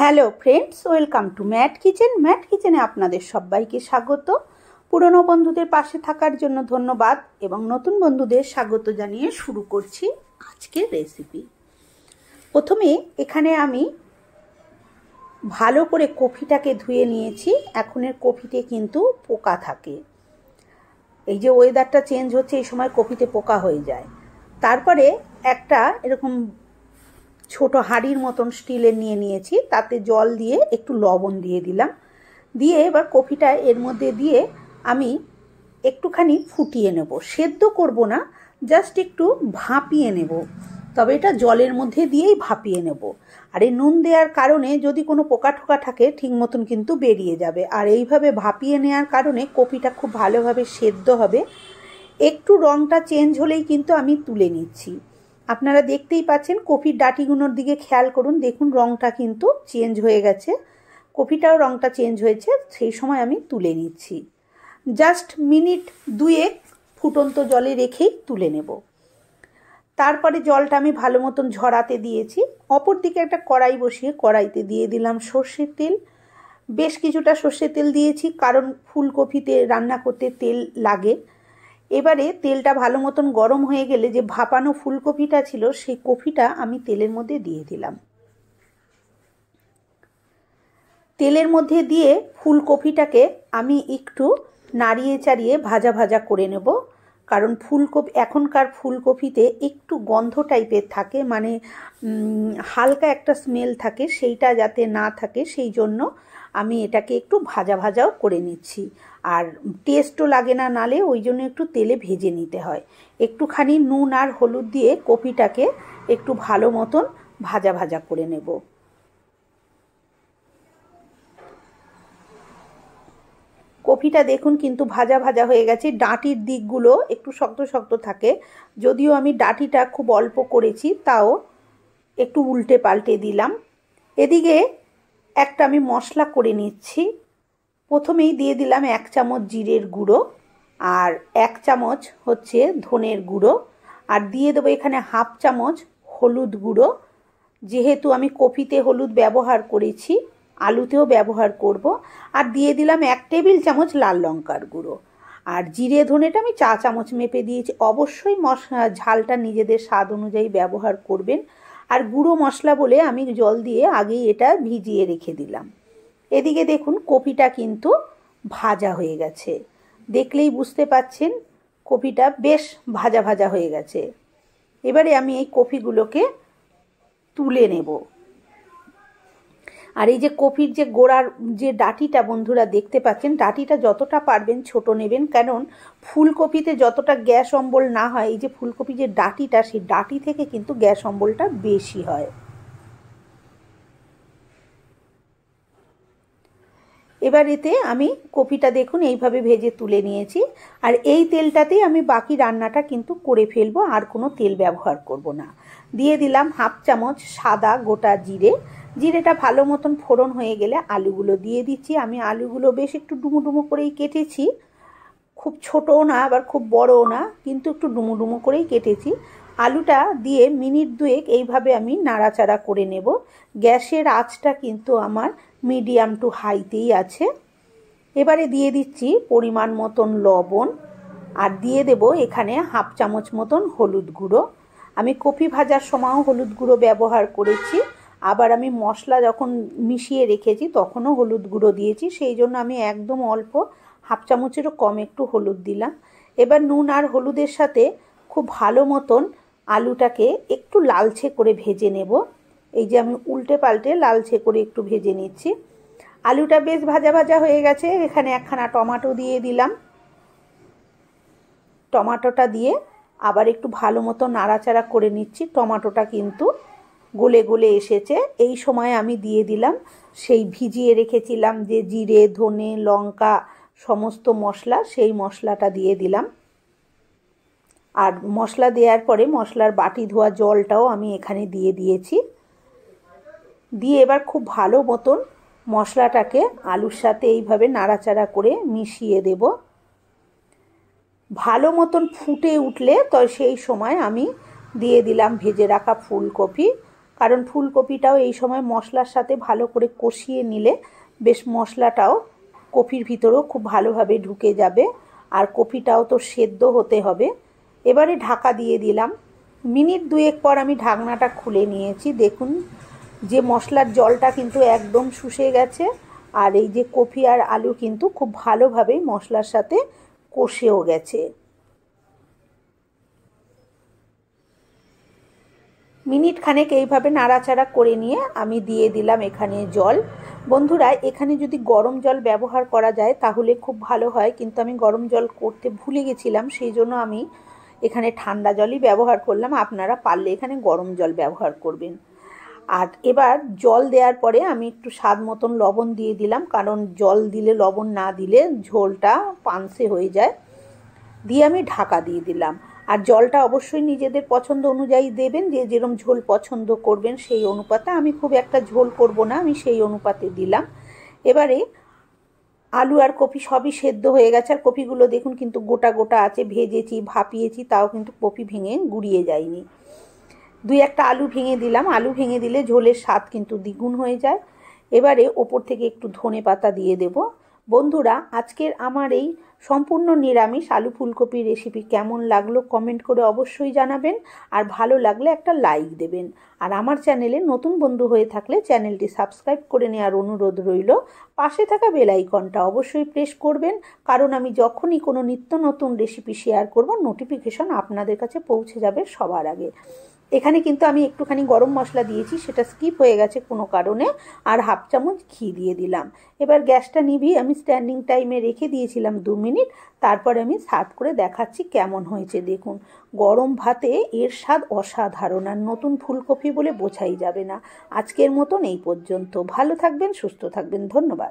Hello friends, welcome to Matt kitchen. Matt কিচেনে আপনাদের সবাইকে স্বাগত। পুরনো বন্ধুদের পাশে থাকার জন্য ধন্যবাদ এবং নতুন বন্ধুদের স্বাগত জানিয়ে শুরু করছি আজকের রেসিপি। প্রথমে এখানে আমি ভালো করে কফিটাকে ধুয়ে নিয়েছি। এখনের কফিতে কিন্তু পোকা থাকে, এই যে ওয়েদারটা চেঞ্জ হচ্ছে এই সময় কফিতে পোকা হয়ে যায়। তারপরে একটা এরকম ছোট হাঁড়ির মতন স্টিলের নিয়ে নিয়েছি, তাতে জল দিয়ে একটু লবণ দিয়ে দিলাম। দিয়ে এবার কফিটা এর মধ্যে দিয়ে আমি একটুখানি ফুটিয়ে নেব, সেদ্ধ করব না, জাস্ট একটু ভাপিয়ে নেব। তবে এটা জলের মধ্যে দিয়েই ভাপিয়ে নেব। আর এই নুন দেওয়ার কারণে যদি কোনো পোকা ঠোকা থাকে ঠিক মতন কিন্তু বেরিয়ে যাবে। আর এইভাবে ভাপিয়ে নেওয়ার কারণে কফিটা খুব ভালোভাবে সেদ্ধ হবে। একটু রঙটা চেঞ্জ হলেই কিন্তু আমি তুলে নিচ্ছি। আপনারা দেখতেই পাচ্ছেন কফির ডাঁটিগুলোর দিকে খেয়াল করুন, দেখুন রঙটা কিন্তু চেঞ্জ হয়ে গেছে, কফিটাও রঙটা চেঞ্জ হয়েছে। সেই সময় আমি তুলে নিচ্ছি। জাস্ট মিনিট দুয়েক ফুটন্ত জলে রেখেই তুলে নেব। তারপরে জলটা আমি ভালো মতন ঝরাতে দিয়েছি। অপর দিকে একটা কড়াই বসিয়ে কড়াইতে দিয়ে দিলাম সর্ষের তেল। বেশ কিছুটা সর্ষের তেল দিয়েছি, কারণ ফুলকপিতে রান্না করতে তেল লাগে। এবারে তেলটা ভালো মতন গরম হয়ে গেলে যে ভাপানো ফুলকপিটা ছিল সেই কপিটা আমি তেলের মধ্যে দিয়ে দিলাম। তেলের মধ্যে দিয়ে ফুলকপিটাকে আমি একটু নাড়িয়ে চাড়িয়ে ভাজা ভাজা করে নেব। কারণ ফুলকপি এখনকার ফুলকপিতে একটু গন্ধ টাইপের থাকে, মানে হালকা একটা স্মেল থাকে, সেইটা যাতে না থাকে সেই জন্য আমি এটাকে একটু ভাজা ভাজাও করে নিচ্ছি। আর টেস্টও লাগে না, নালে ওই জন্য একটু তেলে ভেজে নিতে হয়। একটুখানি নুন আর হলুদ দিয়ে কপিটাকে একটু ভালো মতন ভাজা ভাজা করে নেব। কপিটা দেখুন কিন্তু ভাজা ভাজা হয়ে গেছে। ডাঁটির দিকগুলো একটু শক্ত শক্ত থাকে, যদিও আমি ডাঁটিটা খুব অল্প করেছি, তাও একটু উল্টে পাল্টে দিলাম। এদিকে একটা আমি মশলা করে নিচ্ছি। প্রথমেই দিয়ে দিলাম 1 চামচ জিরের গুঁড়ো আর 1 চামচ হচ্ছে ধনের গুঁড়ো, আর দিয়ে দেবো এখানে 1/2 চামচ হলুদ গুঁড়ো। যেহেতু আমি কপিতে হলুদ ব্যবহার করেছি, আলুতেও ব্যবহার করব। আর দিয়ে দিলাম 1 টেবিল চামচ লাল লঙ্কার গুঁড়ো। আর জিরে ধনেটা আমি 4 চামচ মেপে দিয়েছি। অবশ্যই ঝালটা নিজেদের স্বাদ অনুযায়ী ব্যবহার করবেন। আর গুঁড়ো মশলা বলে আমি জল দিয়ে আগেই এটা ভিজিয়ে রেখে দিলাম। এদিকে দেখুন কপিটা কিন্তু ভাজা হয়ে গেছে, দেখলেই বুঝতে পাচ্ছেন কপিটা বেশ ভাজা ভাজা হয়ে গেছে। এবারে আমি এই কপিগুলোকে তুলে নেব। আর এই যে কপির যে গোড়ার যে ডাঁটিটা বন্ধুরা দেখতে পাচ্ছেন, ডাঁটিটা যতটা পারবেন ছোট নেবেন, কারণ ফুলকপিতে যতটা গ্যাস অম্বল না হয়, এই যে ফুলকপি যে ডাঁটিটা, সেই ডাঁটি থেকে কিন্তু গ্যাস অম্বলটা বেশি হয়। এবার এতে আমি কপিটা দেখুন এইভাবে ভেজে তুলে নিয়েছি। আর এই তেলটাতেই আমি বাকি রান্নাটা কিন্তু করে ফেলবো, আর কোনো তেল ব্যবহার করব না। দিয়ে দিলাম 1/2 চামচ সাদা গোটা জিরে। জিরেটা ভালো মতন ফোড়ন হয়ে গেলে আলুগুলো দিয়ে দিচ্ছি। আমি আলুগুলো বেশ একটু ডুমো ডুমো করেই কেটেছি, খুব ছোটও না আবার খুব বড়ও না, কিন্তু একটু ডুমো ডুমো করেই কেটেছি। আলুটা দিয়ে মিনিট দুয়েক এইভাবে আমি নাড়াচাড়া করে নেব। গ্যাসের আঁচটা কিন্তু আমার মিডিয়াম টু হাইতেই আছে। এবারে দিয়ে দিচ্ছি পরিমাণ মতন লবণ, আর দিয়ে দেব এখানে 1/2 চামচ মতন হলুদ গুঁড়ো। আমি কপি ভাজার সময়ও হলুদ গুঁড়ো ব্যবহার করেছি, আবার আমি মশলা যখন মিশিয়ে রেখেছি তখনও হলুদ গুঁড়ো দিয়েছি, সেই জন্য আমি একদম অল্প 1/2 চামচেরও কম একটু হলুদ দিলাম। এবার নুন আর হলুদের সাথে খুব ভালো মতন আলুটাকে একটু লালচে করে ভেজে নেব। এই যে আমি উল্টে পাল্টে লালচে করে একটু ভেজে নিচ্ছি। আলুটা বেশ ভাজা ভাজা হয়ে গেছে। এখানে একখানা টমেটো দিয়ে দিলাম। টমেটোটা দিয়ে আবার একটু ভালো মতো নাড়াচাড়া করে নিচ্ছি। টমেটোটা কিন্তু গলে গলে এসেছে। এই সময় আমি দিয়ে দিলাম সেই ভিজিয়ে রেখেছিলাম যে জিরে ধনে লঙ্কা সমস্ত মশলা, সেই মশলাটা দিয়ে দিলাম। আর মশলা দেওয়ার পরে মশলার বাটি ধোয়া জলটাও আমি এখানে দিয়ে দিয়েছি। দিয়ে এবার খুব ভালো মতন মশলাটাকে আলুর সাথে এইভাবে নাড়াচাড়া করে মিশিয়ে দেব। ভালো মতন ফুটে উঠলে তো সেই সময় আমি দিয়ে দিলাম ভেজে রাখা ফুলকপি। কারণ ফুলকপিটাও এই সময় মশলার সাথে ভালো করে কষিয়ে নিলে বেশ মশলাটাও কপির ভিতরেও খুব ভালোভাবে ঢুকে যাবে, আর কপিটাও তো সেদ্ধ হতে হবে। এবারে ঢাকা দিয়ে দিলাম। মিনিট 2 পর আমি ঢাকনাটা খুলে নিয়েছি। দেখুন যে মশলার জলটা কিন্তু একদম শুষে গেছে, আর এই যে কপি আর আলু কিন্তু খুব ভালোভাবেই মশলার সাথে কষেও গেছে। মিনিট খানেক এইভাবে নাড়াচাড়া করে নিয়ে আমি দিয়ে দিলাম এখানে জল। বন্ধুরা, এখানে যদি গরম জল ব্যবহার করা যায় তাহলে খুব ভালো হয়, কিন্তু আমি গরম জল করতে ভুলে গেছিলাম, সেই জন্য আমি এখানে ঠান্ডা জলই ব্যবহার করলাম। আপনারা পারলে এখানে গরম জল ব্যবহার করবেন। আর এবার জল দেওয়ার পরে আমি একটু স্বাদ মতন লবণ দিয়ে দিলাম, কারণ জল দিলে লবণ না দিলে ঝোলটা পানসে হয়ে যায়। দিয়ে আমি ঢাকা দিয়ে দিলাম। আর জলটা অবশ্যই নিজেদের পছন্দ অনুযায়ী দেবেন, যে যেরকম ঝোল পছন্দ করবেন সেই অনুপাতে। আমি খুব একটা ঝোল করব না, আমি সেই অনুপাতে দিলাম। এবারে আলু আর কপি সবই সেদ্ধ হয়ে গেছে, আর কপিগুলো দেখুন কিন্তু গোটা গোটা আছে। ভেজেছি, ভাপিয়েছি, তাও কিন্তু কপি ভেঙে গুঁড়িয়ে যায়নি। 2-1টা আলু ভেঙে দিলাম। আলু ভেঙে দিলে ঝোলের স্বাদ কিন্তু দ্বিগুণ হয়ে যায়। এবারে ওপর থেকে একটু ধনেপাতা দিয়ে দেব। বন্ধুরা, আজকের আমার এই সম্পূর্ণ নিরামিষ আলু ফুলকপির রেসিপি কেমন লাগলো কমেন্ট করে অবশ্যই জানাবেন, আর ভালো লাগলে একটা লাইক দেবেন। আর আমার চ্যানেলে নতুন বন্ধু হয়ে থাকলে চ্যানেলটি সাবস্ক্রাইব করে নেওয়ার অনুরোধ রইল। পাশে থাকা বেল আইকনটা অবশ্যই প্রেস করবেন, কারণ আমি যখনই কোনো নিত্য নতুন রেসিপি শেয়ার করব নোটিফিকেশন আপনাদের কাছে পৌঁছে যাবে সবার আগে। এখানে কিন্তু আমি একটুখানি গরম মশলা দিয়েছি, সেটা স্কিপ হয়ে গেছে কোনো কারণে, আর 1/2 চামচ ঘি দিয়ে দিলাম। এবার গ্যাসটা নিভিয়ে আমি স্ট্যান্ডিং টাইমে রেখে দিয়েছিলাম 2 মিনিট। তারপরে আমি সার্ভ করে দেখাচ্ছি কেমন হয়েছে। দেখুন গরম ভাতে এর স্বাদ অসাধারণ, আর নতুন ফুলকপি বলে বোঝাই যাবে না। আজকের মতন এই পর্যন্ত। ভালো থাকবেন, সুস্থ থাকবেন, ধন্যবাদ।